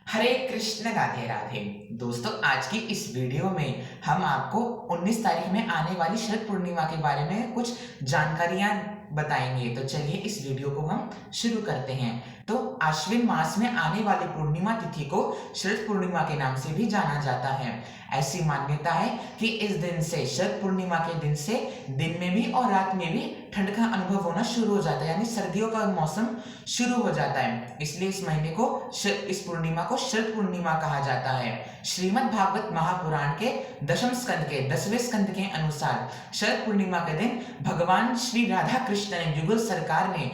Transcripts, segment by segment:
हरे कृष्ण राधे राधे। दोस्तों, आज की इस वीडियो में हम आपको 19 तारीख में आने वाली शरद पूर्णिमा के बारे में कुछ जानकारियां बताएंगे। तो चलिए इस वीडियो को हम शुरू करते हैं। तो आश्विन मास में आने वाली पूर्णिमा तिथि को शरद पूर्णिमा के नाम से भी जाना जाता है। ऐसी मान्यता है कि इस दिन से, शरद पूर्णिमा के दिन से, दिन में भी और रात में भी ठंड का अनुभव होना शुरू हो जाता है, यानी सर्दियों का मौसम शुरू हो जाता है। इसलिए इस महीने को, इस पूर्णिमा को शरद पूर्णिमा कहा जाता है। श्रीमद् भागवत महापुराण के दशम स्कंद के 10वें स्कंद के अनुसार शरद पूर्णिमा के दिन भगवान श्री राधा कृष्ण ने युगल सरकार में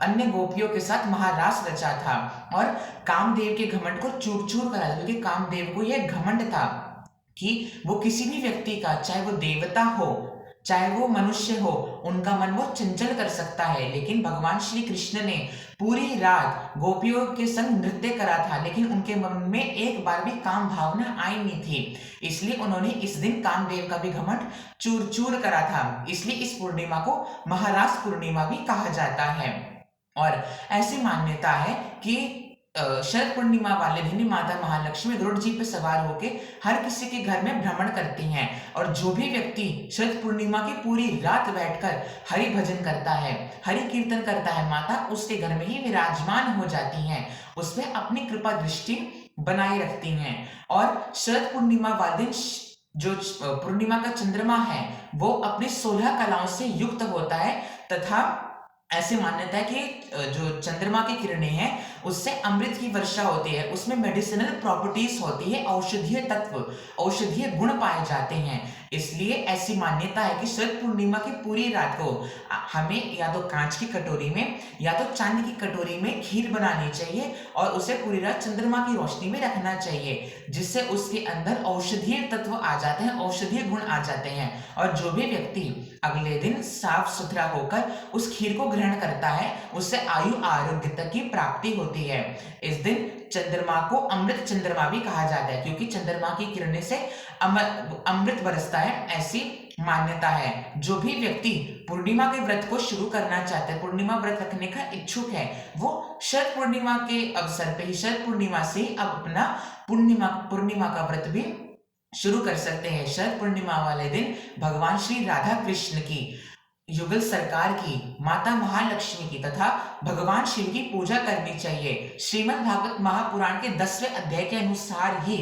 अन्य गोपियों के साथ महारास रचा था और कामदेव के घमंड को चूर चूर करा था, क्योंकि कामदेव को यह घमंड था कि वो किसी भी व्यक्ति का, चाहे वो देवता हो चाहे वो मनुष्य हो, उनका मन वो चंचल कर सकता है। लेकिन भगवान श्री कृष्ण ने पूरी रात गोपियों के संग नृत्य करा था, लेकिन उनके मन में एक बार भी काम भावना आई नहीं थी। इसलिए उन्होंने इस दिन कामदेव का भी घमंड चूर चूर करा था। इसलिए इस पूर्णिमा को महारास पूर्णिमा भी कहा जाता है। और ऐसी मान्यता है कि शरद पूर्णिमा वाले दिन माता महालक्ष्मी गरुड़ जी पे सवार होकर हर किसी के घर में भ्रमण करती हैं, और जो भी व्यक्ति शरद पूर्णिमा की पूरी रात बैठकर हरि भजन करता है, हरि कीर्तन करता है, माता उसके घर में ही विराजमान हो जाती हैं, उस पर अपनी कृपा दृष्टि बनाए रखती हैं। और शरद पूर्णिमा वाले दिन जो पूर्णिमा का चंद्रमा है वो अपनी 16 कलाओं से युक्त होता है, तथा ऐसी मान्यता है कि जो चंद्रमा की किरणें हैं उससे अमृत की वर्षा होती है, उसमें मेडिसिनल प्रॉपर्टीज होती है, औषधीय तत्व, औषधीय गुण पाए जाते हैं। इसलिए ऐसी मान्यता है कि शरद पूर्णिमा की पूरी रात को हमें या तो कांच की कटोरी में या तो चांदी की कटोरी में खीर बनानी चाहिए और उसे पूरी रात चंद्रमा की रोशनी में रखना चाहिए, जिससे उसके अंदर औषधीय तत्व आ जाते हैं, औषधीय गुण आ जाते हैं। और जो भी व्यक्ति अगले दिन साफ सुथरा होकर उस खीर को ग्रहण करता है, उससे आयु आरोग्य तक की प्राप्ति होती है। इस दिन चंद्रमा को अमृत चंद्रमा भी कहा जाता है, क्योंकि चंद्रमा की किरणें से अमृत बरसता है, ऐसी मान्यता है। जो भी व्यक्ति पूर्णिमा के व्रत को शुरू करना चाहते हैं, पूर्णिमा व्रत रखने का इच्छुक है, वो शरद पूर्णिमा के अवसर पे ही, शरद पूर्णिमा से ही अब अपना पूर्णिमा का व्रत भी शुरू कर सकते हैं। शरद पूर्णिमा वाले दिन भगवान श्री राधा कृष्ण की, युगल सरकार की, माता महालक्ष्मी की तथा भगवान शिव की पूजा करनी चाहिए। श्रीमद् भागवत महापुराण के 10वें अध्याय के अनुसार ही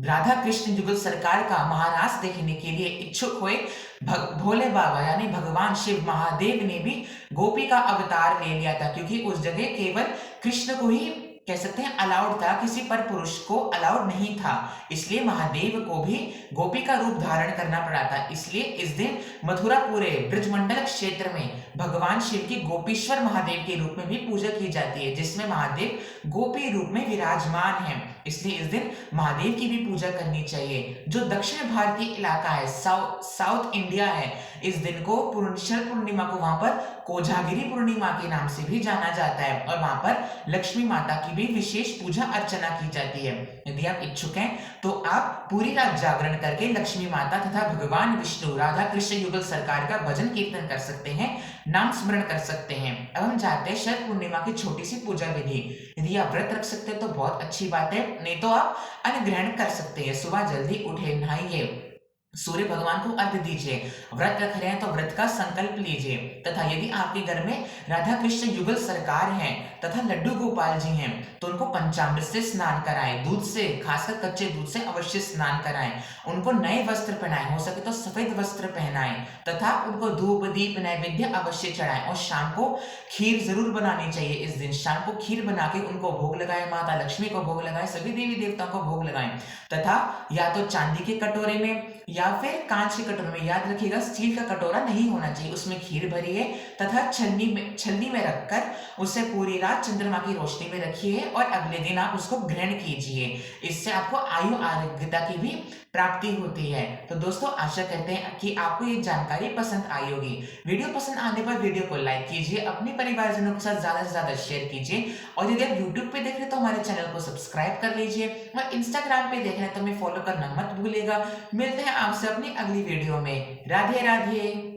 राधा कृष्ण युगल सरकार का महारास देखने के लिए इच्छुक हुए भोले बाबा यानी भगवान शिव महादेव ने भी गोपी का अवतार ले लिया था, क्योंकि उस जगह केवल कृष्ण को ही कह सकते हैं अलाउड था, किसी पर पुरुष को अलाउड नहीं था। इसलिए महादेव को भी गोपी का रूप धारण करना पड़ा था। इसलिए इस दिन मथुरा पूरे ब्रजमंडल क्षेत्र में भगवान शिव की गोपीश्वर महादेव के रूप में भी पूजा की जाती है, जिसमें महादेव गोपी रूप में विराजमान है। इसलिए इस दिन महादेव की भी पूजा करनी चाहिए। जो दक्षिण भारतीय इलाका है, साउथ इंडिया है, इस दिन को शरद पूर्णिमा को वहां पर कोजागिरी पूर्णिमा के नाम से भी जाना जाता है, और वहां पर लक्ष्मी माता की भी विशेष पूजा अर्चना की जाती है। यदि आप इच्छुक हैं तो आप पूरी रात जागरण करके लक्ष्मी माता तथा भगवान विष्णु, राधा कृष्ण युगल सरकार का भजन कीर्तन कर सकते हैं, नाम स्मरण कर सकते हैं। अब हम जाते हैं शरद पूर्णिमा की छोटी सी पूजा विधि। यदि आप व्रत रख सकते हैं तो बहुत अच्छी बात है, नहीं तो आप अन्न ग्रहण कर सकते हैं। सुबह जल्दी उठे, नहाइए, सूर्य भगवान को अर्घ दीजिए। व्रत रख रहे हैं तो व्रत का संकल्प लीजिए, तथा यदि आपके घर में राधा कृष्ण युगल सरकार हैं तथा लड्डू गोपाल जी हैं तो उनको पंचामृत से स्नान कराएं, दूध से, खासकर कच्चे दूध से अवश्य स्नान कराएं। उनको नए वस्त्र पहनाएं, हो सके तो सफेद वस्त्र पहनाएं, तथा उनको धूप दीप नैवेद्य अवश्य चढ़ाएं। और शाम को खीर जरूर बनानी चाहिए। इस दिन शाम को खीर बना के उनको भोग लगाएं, माता लक्ष्मी को भोग लगाएं, सभी देवी देवताओं को भोग लगाएं, तथा या तो चांदी के कटोरे में या फिर कांच के कटोरे में, याद रखिएगा स्टील का कटोरा नहीं होना चाहिए, उसमें खीर भरिए तथा छलनी में रखकर उसे पूरी रात चंद्रमा की रोशनी में रखिए और अगले दिन आप उसको ग्रहण कीजिए। इससे आपको आयु आरोग्यता की भी प्राप्ति होती है। तो दोस्तों, आशा करते हैं कि आपको ये जानकारी पसंद आई होगी। वीडियो पसंद आने पर वीडियो को लाइक कीजिए, अपने परिवारजनों के साथ ज्यादा से ज्यादा शेयर कीजिए, और यदि आप यूट्यूब पे देख रहे हैं तो हमारे चैनल को सब्सक्राइब कर लीजिए, और इंस्टाग्राम पे देख रहे हैं तो हमें फॉलो करना मत भूलिएगा। मिलते हैं आपसे अपनी अगली वीडियो में। राधे राधे।